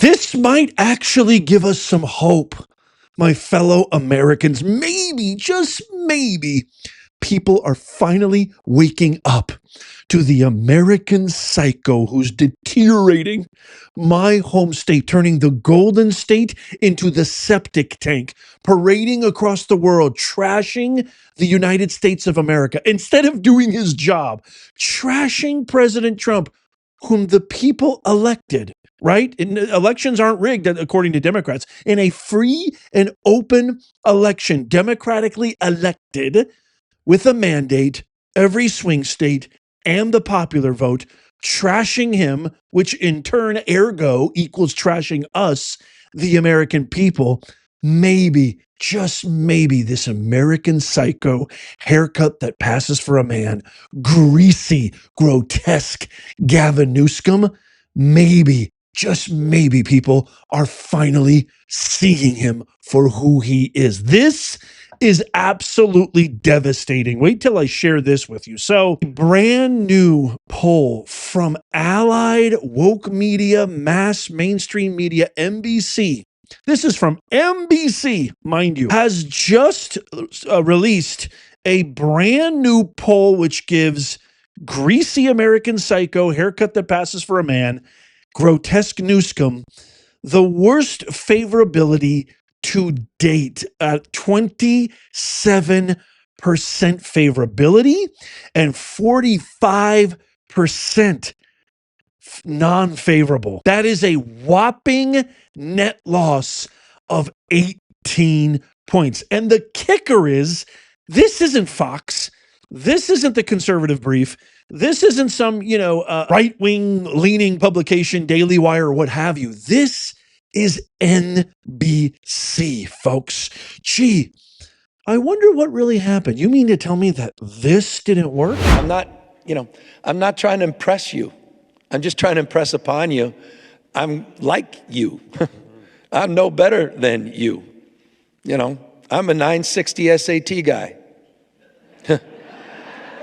This might actually give us some hope, my fellow Americans. Maybe, just maybe, people are finally waking up to the American psycho who's deteriorating my home state, turning the golden state into the septic tank, parading across the world, trashing the United States of America. Instead of doing his job, trashing President Trump, whom the people elected. Right? And elections aren't rigged, according to Democrats. In a free and open election, democratically elected with a mandate, every swing state and the popular vote, trashing him, which in turn, ergo, equals trashing us, the American people. Maybe, just maybe, this American psycho haircut that passes for a man, greasy, grotesque Gavin Newsom, maybe, just maybe, people are finally seeing him for who he is. This is absolutely devastating. Wait till I share this with you. So, brand new poll from Allied Woke Media, Mass Mainstream Media, NBC. This is from NBC, mind you, has just released a brand new poll which gives greasy American psycho, haircut that passes for a man, grotesque Newsom, the worst favorability to date at 27% favorability and 45% non-favorable. That is a whopping net loss of 18 points. And the kicker is, this isn't Fox. This isn't the conservative brief. This isn't some, right-wing leaning publication, Daily Wire, or what have you. This is NBC, folks. Gee, I wonder what really happened. You mean to tell me that this didn't work? I'm not trying to impress you. I'm just trying to impress upon you. I'm like you. I'm no better than you. I'm a 960 SAT guy.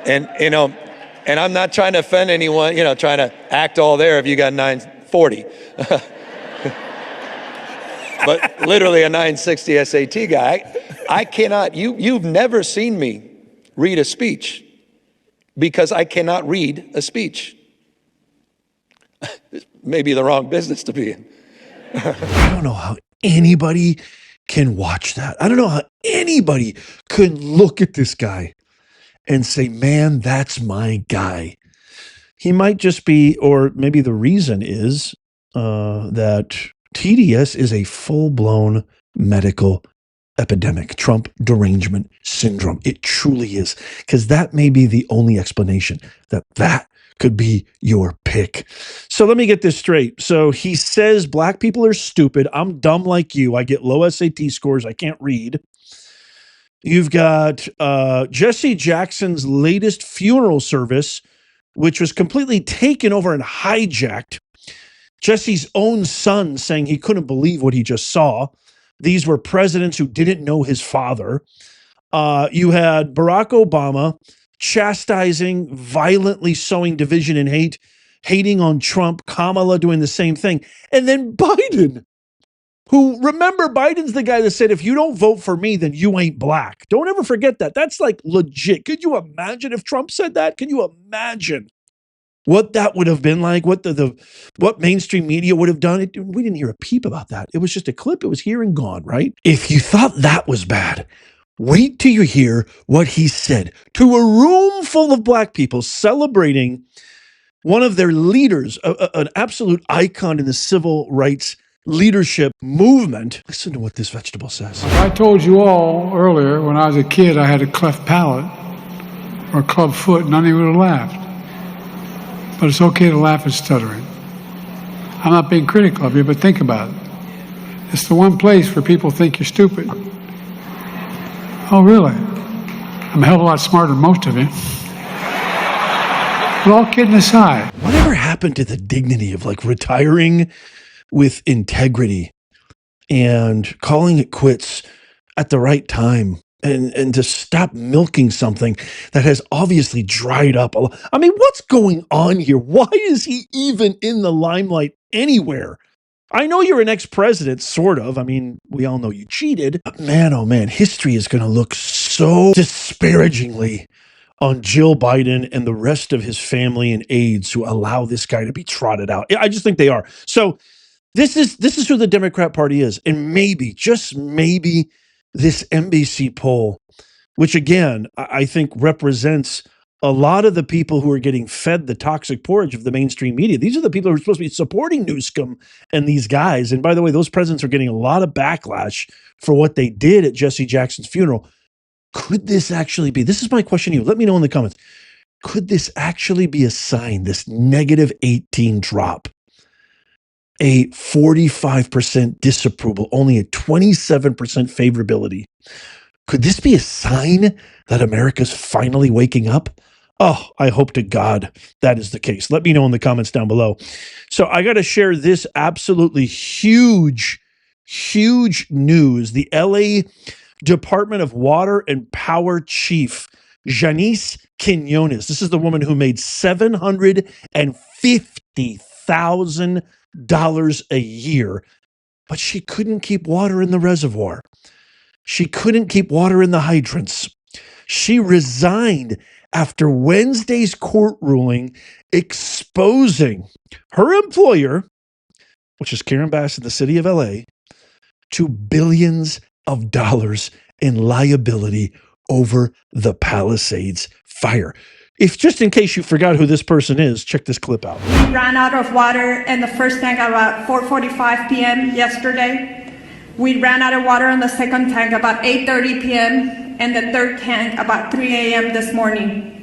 And I'm not trying to offend anyone, trying to act all there if you got 940. But literally a 960 SAT guy. I cannot, you've never seen me read a speech because I cannot read a speech. Maybe the wrong business to be in. I don't know how anybody can watch that. I don't know how anybody could look at this guy and say, man, that's my guy. He might just be, or maybe the reason is that TDS is a full-blown medical epidemic, Trump derangement syndrome. It truly is, because that may be the only explanation that could be your pick. So let me get this straight. So he says black people are stupid. I'm dumb like you. I get low SAT scores. I can't read. You've got Jesse Jackson's latest funeral service, which was completely taken over and hijacked. Jesse's own son saying he couldn't believe what he just saw. These were presidents who didn't know his father. You had Barack Obama chastising, violently sowing division and hate, hating on Trump, Kamala doing the same thing. And then Biden, who, remember, Biden's the guy that said, if you don't vote for me, then you ain't black. Don't ever forget that. That's like legit. Could you imagine if Trump said that? Can you imagine what that would have been like? What what mainstream media would have done? We didn't hear a peep about that. It was just a clip. It was here and gone, right? If you thought that was bad, wait till you hear what he said to a room full of black people celebrating one of their leaders, an absolute icon in the civil rights leadership movement. Listen to what this vegetable says. I told you all earlier, when I was a kid, I had a cleft palate or a club foot, none of you would have laughed. But it's okay to laugh at stuttering. I'm not being critical of you, but think about it. It's the one place where people think you're stupid. Oh, really? I'm a hell of a lot smarter than most of you. But all kidding aside. Whatever happened to the dignity of retiring with integrity and calling it quits at the right time and to stop milking something that has obviously dried up? I mean, what's going on here? Why is he even in the limelight anywhere? I know you're an ex-president, sort of. I mean, we all know you cheated. But man, oh man, history is going to look so disparagingly on Jill Biden and the rest of his family and aides who allow this guy to be trotted out. I just think they are. So this is who the Democrat Party is. And maybe, just maybe, this NBC poll, which again, I think represents a lot of the people who are getting fed the toxic porridge of the mainstream media. These are the people who are supposed to be supporting Newsom and these guys. And by the way, those presidents are getting a lot of backlash for what they did at Jesse Jackson's funeral. Could this actually be, this is my question to you, let me know in the comments, could this actually be a sign, this negative 18 drop, a 45% disapproval, only a 27% favorability? Could this be a sign that America's finally waking up? Oh, I hope to God that is the case. Let me know in the comments down below. So I got to share this absolutely huge, huge news. The LA Department of Water and Power Chief, Janice Quinones. This is the woman who made $750,000 a year, but she couldn't keep water in the reservoir. She couldn't keep water in the hydrants. She resigned after Wednesday's court ruling exposing her employer, which is Karen Bass in the city of LA, to billions of dollars in liability over the Palisades fire. If just in case you forgot who this person is, check this clip out. We ran out of water in the first tank about 4:45 p.m. yesterday. We ran out of water in the second tank about 8:30 p.m. and the third tank about 3 a.m. this morning.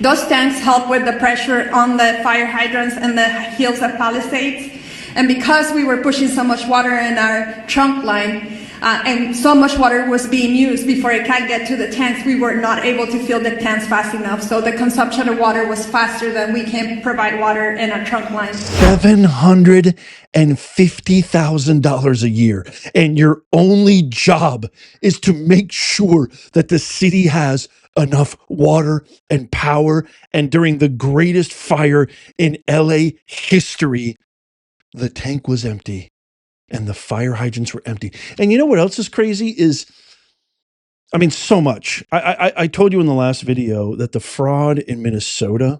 Those tanks help with the pressure on the fire hydrants and the hills of Palisades. And because we were pushing so much water in our trunk line, and so much water was being used before it can get to the tanks, we were not able to fill the tanks fast enough. So the consumption of water was faster than we can provide water in our trunk line. $750,000 a year. And your only job is to make sure that the city has enough water and power. And during the greatest fire in LA history, the tank was empty and the fire hydrants were empty. And you know what else is crazy is, I mean, so much. I told you in the last video that the fraud in Minnesota,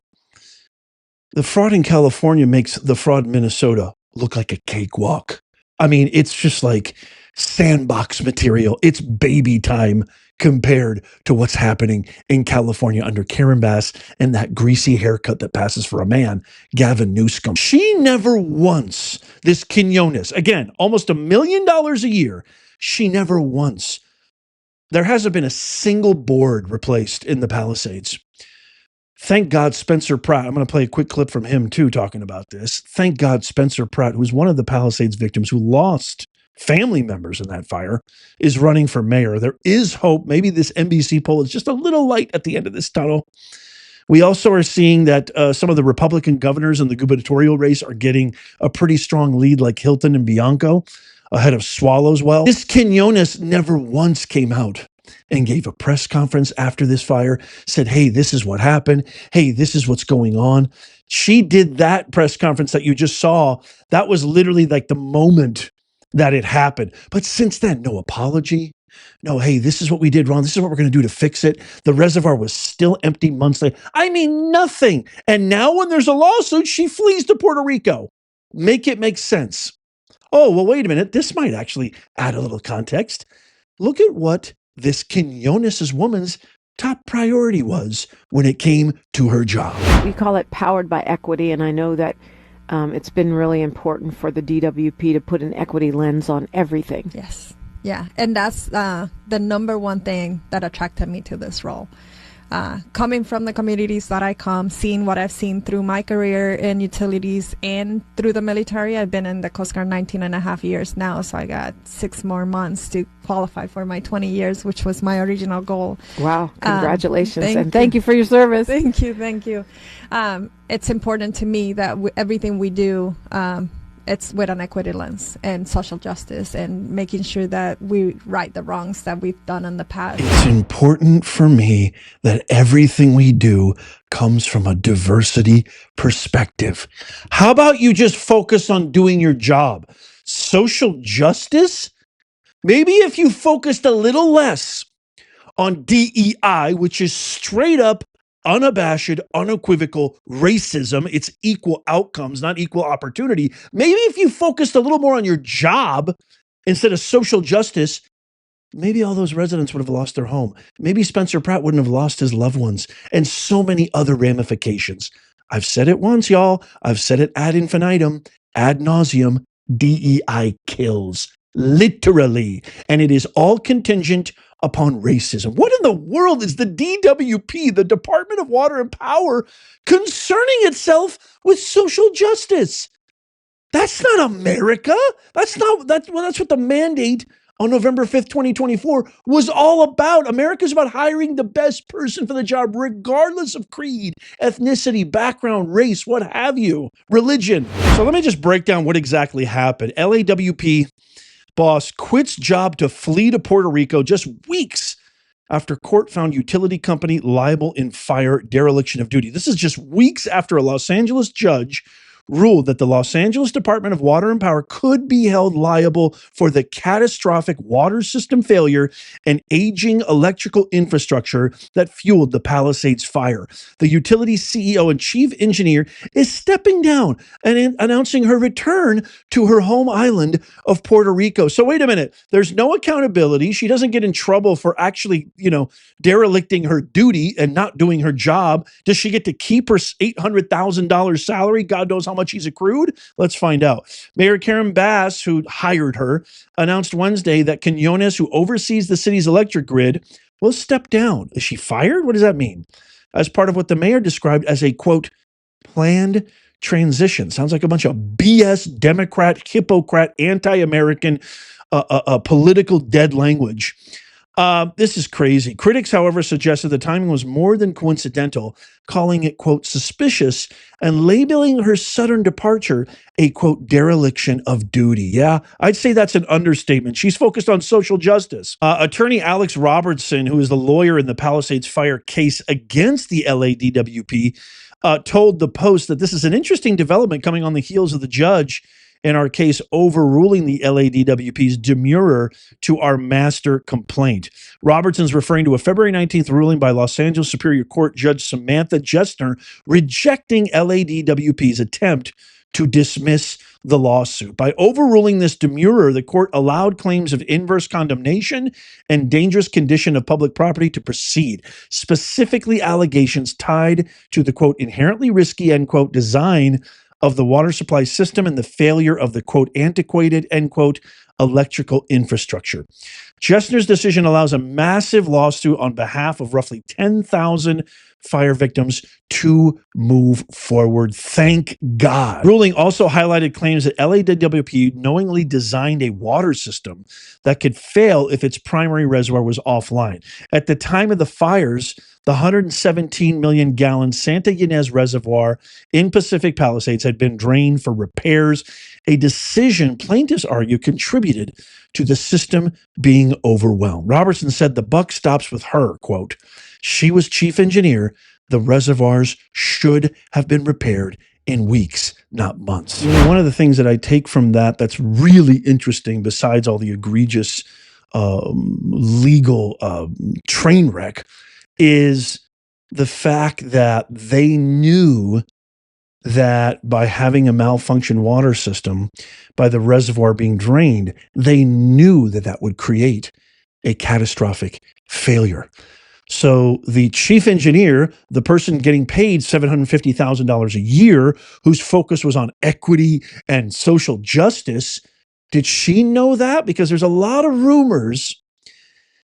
the fraud in California makes the fraud in Minnesota look like a cakewalk. I mean, it's just like sandbox material. It's baby time compared to what's happening in California under Karen Bass and that greasy haircut that passes for a man, Gavin Newsom. She never once, this Quinones, again, almost $1 million a year, she never once, there hasn't been a single board replaced in the Palisades. Thank God Spencer Pratt, I'm going to play a quick clip from him too talking about this. Thank God Spencer Pratt, who's one of the Palisades victims who lost family members in that fire, is running for mayor. There is hope. Maybe this NBC poll is just a little light at the end of this tunnel. We also are seeing that some of the Republican governors in the gubernatorial race are getting a pretty strong lead, like Hilton and Bianco, ahead of Swallowswell. This Quinones never once came out and gave a press conference after this fire, said, hey, this is what happened. Hey, this is what's going on. She did that press conference that you just saw. That was literally like the moment that it happened. But since then, no apology. No, hey, this is what we did wrong. This is what we're going to do to fix it. The reservoir was still empty months later. I mean, nothing. And now when there's a lawsuit, she flees to Puerto Rico. Make it make sense. Oh, well, wait a minute. This might actually add a little context. Look at what this Quinones' woman's top priority was when it came to her job. We call it powered by equity, and I know that it's been really important for the DWP to put an equity lens on everything. Yes. Yeah. And that's the number one thing that attracted me to this role. Coming from the communities that I come, seeing what I've seen through my career in utilities and through the military. I've been in the Coast Guard 19 and a half years now, so I got 6 more months to qualify for my 20 years, which was my original goal. Wow. Congratulations. Thank you for your service. Thank you. It's important to me that everything we do it's with an equity lens and social justice and making sure that we right the wrongs that we've done in the past. It's important for me that everything we do comes from a diversity perspective. How about you just focus on doing your job? Social justice? Maybe if you focused a little less on DEI, which is straight up, unabashed, unequivocal racism. It's equal outcomes, not equal opportunity. Maybe if you focused a little more on your job instead of social justice, maybe all those residents would have lost their home. Maybe Spencer Pratt wouldn't have lost his loved ones, and so many other ramifications. I've said it once, y'all. I've said it ad infinitum, ad nauseum. DEI kills, literally. And it is all contingent upon racism. What in the world is the DWP, the Department of Water and Power, concerning itself with social justice? That's not America. That's what the mandate on November 5th, 2024 was all about. America's about hiring the best person for the job, regardless of creed, ethnicity, background, race, what have you, religion. So let me just break down what exactly happened. LAWP boss quits job to flee to Puerto Rico just weeks after court found utility company liable in fire dereliction of duty. This is just weeks after a Los Angeles judge ruled that the Los Angeles Department of Water and Power could be held liable for the catastrophic water system failure and aging electrical infrastructure that fueled the Palisades fire. The utility CEO and chief engineer is stepping down and announcing her return to her home island of Puerto Rico. So wait a minute, there's no accountability. She doesn't get in trouble for actually, derelicting her duty and not doing her job. Does she get to keep her $800,000 salary? God knows how much he's accrued. Let's find out. Mayor Karen Bass, who hired her, announced Wednesday that Quinones, who oversees the city's electric grid, will step down. Is she fired? What does that mean? As part of what the mayor described as a, quote, planned transition. Sounds like a bunch of BS, Democrat, hypocrite, anti-American, political dead language. This is crazy. Critics, however, suggested the timing was more than coincidental, calling it, quote, suspicious and labeling her sudden departure a, quote, dereliction of duty. Yeah, I'd say that's an understatement. She's focused on social justice. Attorney Alex Robertson, who is the lawyer in the Palisades fire case against the LADWP, told the Post that this is an interesting development coming on the heels of the judge in our case overruling the LADWP's demurrer to our master complaint. Robertson's referring to a February 19th ruling by Los Angeles Superior Court Judge Samantha Jessner rejecting LADWP's attempt to dismiss the lawsuit. By overruling this demurrer, the court allowed claims of inverse condemnation and dangerous condition of public property to proceed, specifically allegations tied to the, quote, inherently risky, end quote, design of the water supply system and the failure of the, quote, antiquated, end quote, electrical infrastructure. Jessner's decision allows a massive lawsuit on behalf of roughly 10,000 fire victims to move forward. Thank God. Ruling also highlighted claims that LADWP knowingly designed a water system that could fail if its primary reservoir was offline. At the time of the fires, the 117 million gallon Santa Ynez Reservoir in Pacific Palisades had been drained for repairs, a decision plaintiffs argue contributed to the system being overwhelmed. Robertson said the buck stops with her, quote, she was chief engineer. The reservoirs should have been repaired in weeks, not months. One of the things that I take from that's really interesting, besides all the egregious legal train wreck, is the fact that they knew that by having a malfunctioned water system, by the reservoir being drained, they knew that that would create a catastrophic failure. So the chief engineer, the person getting paid $750,000 a year, whose focus was on equity and social justice, did she know that? Because there's a lot of rumors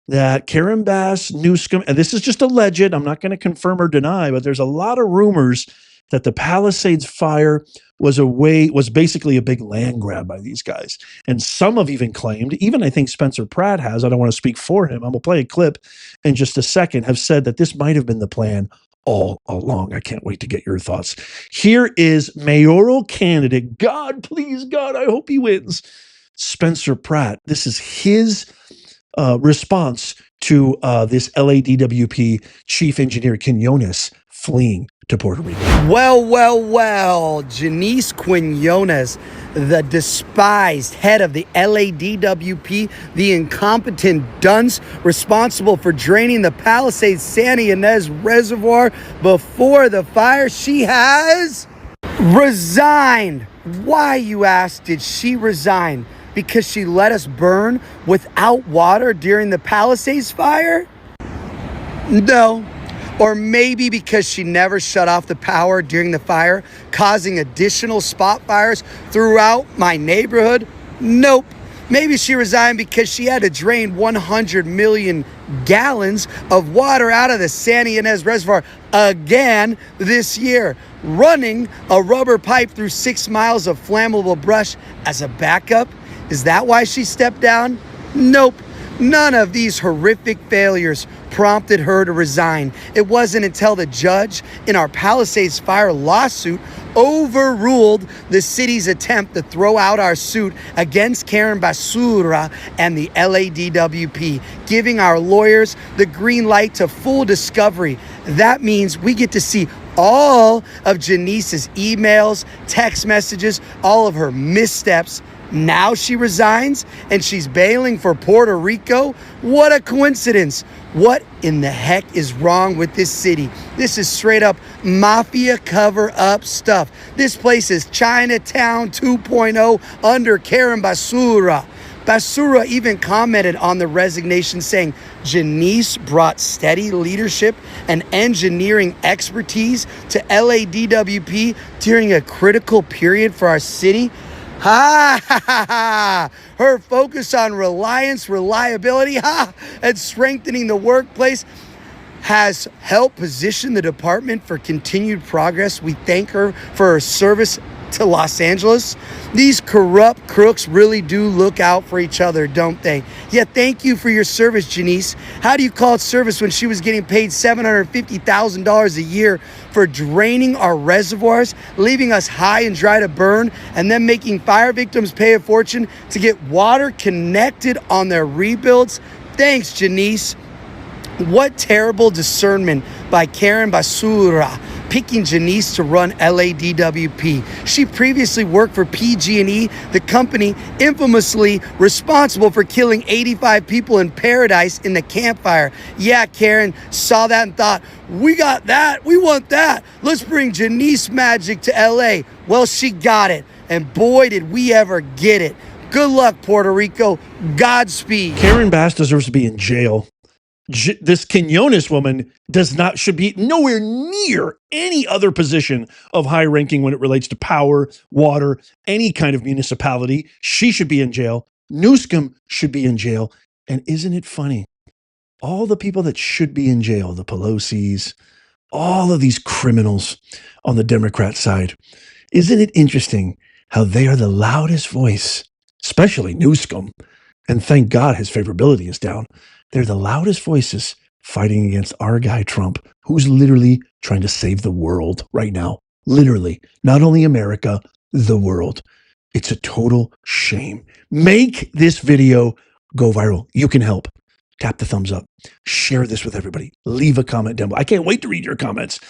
that Karen Bass, Newsom, and this is just alleged, I'm not going to confirm or deny, but there's a lot of rumors that the Palisades fire was basically a big land grab by these guys. And some have even claimed, even I think Spencer Pratt has, I don't want to speak for him, I'm going to play a clip in just a second, have said that this might have been the plan all along. I can't wait to get your thoughts. Here is mayoral candidate, God, please, God, I hope he wins, Spencer Pratt. This is his response to this LADWP chief engineer, Quinones, fleeing to Puerto Rico. Well, Janice Quinones, the despised head of the LADWP, the incompetent dunce responsible for draining the Palisades Santa Ynez Reservoir before the fire, she has resigned. Why, you ask, did she resign? Because she let us burn without water during the Palisades fire? No. Or maybe because she never shut off the power during the fire, causing additional spot fires throughout my neighborhood? Nope. Maybe she resigned because she had to drain 100 million gallons of water out of the Santa Ynez Reservoir again this year, running a rubber pipe through 6 miles of flammable brush as a backup. Is that why she stepped down? Nope. None of these horrific failures prompted her to resign. It wasn't until the judge in our Palisades fire lawsuit overruled the city's attempt to throw out our suit against Karen Basura and the LADWP, giving our lawyers the green light to full discovery. That means we get to see all of Janice's emails, text messages, all of her missteps. Now she resigns and she's bailing for Puerto Rico? What a coincidence. What in the heck is wrong with this city? This is straight up mafia cover-up stuff. This place is Chinatown 2.0 under Karen Basura. Basura even commented on the resignation saying, Janice brought steady leadership and engineering expertise to LADWP during a critical period for our city. Ha ha ha ha! Her focus on reliability, and strengthening the workplace has helped position the department for continued progress. We thank her for her service to Los Angeles. These corrupt crooks really do look out for each other, don't they? Yeah, thank you for your service, Janice. How do you call it service when she was getting paid $750,000 a year for draining our reservoirs, leaving us high and dry to burn, and then making fire victims pay a fortune to get water connected on their rebuilds? Thanks, Janice. What terrible discernment by Karen Basura, picking Janice to run LADWP. She previously worked for PG&E, the company infamously responsible for killing 85 people in Paradise in the campfire. Yeah, Karen saw that and thought, we got that, we want that. Let's bring Janice magic to LA. Well, she got it, and boy, did we ever get it. Good luck, Puerto Rico. Godspeed. Karen Bass deserves to be in jail. This Quinones woman should be nowhere near any other position of high ranking when it relates to power, water, any kind of municipality. She should be in jail. Newsom should be in jail. And isn't it funny? All the people that should be in jail, the Pelosi's, all of these criminals on the Democrat side, isn't it interesting how they are the loudest voice, especially Newsom, and thank God his favorability is down. They're the loudest voices fighting against our guy Trump, who's literally trying to save the world right now. Literally, not only America, the world. It's a total shame. Make this video go viral. You can help. Tap the thumbs up. Share this with everybody. Leave a comment down below. I can't wait to read your comments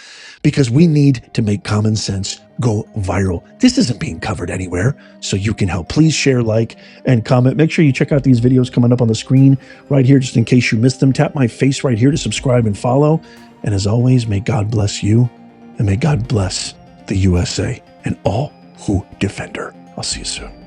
because we need to make common sense go viral. This isn't being covered anywhere, so you can help. Please share, like, and comment. Make sure you check out these videos coming up on the screen right here, just in case you missed them. Tap my face right here to subscribe and follow. And as always, may God bless you, and may God bless the USA and all who defend her. I'll see you soon.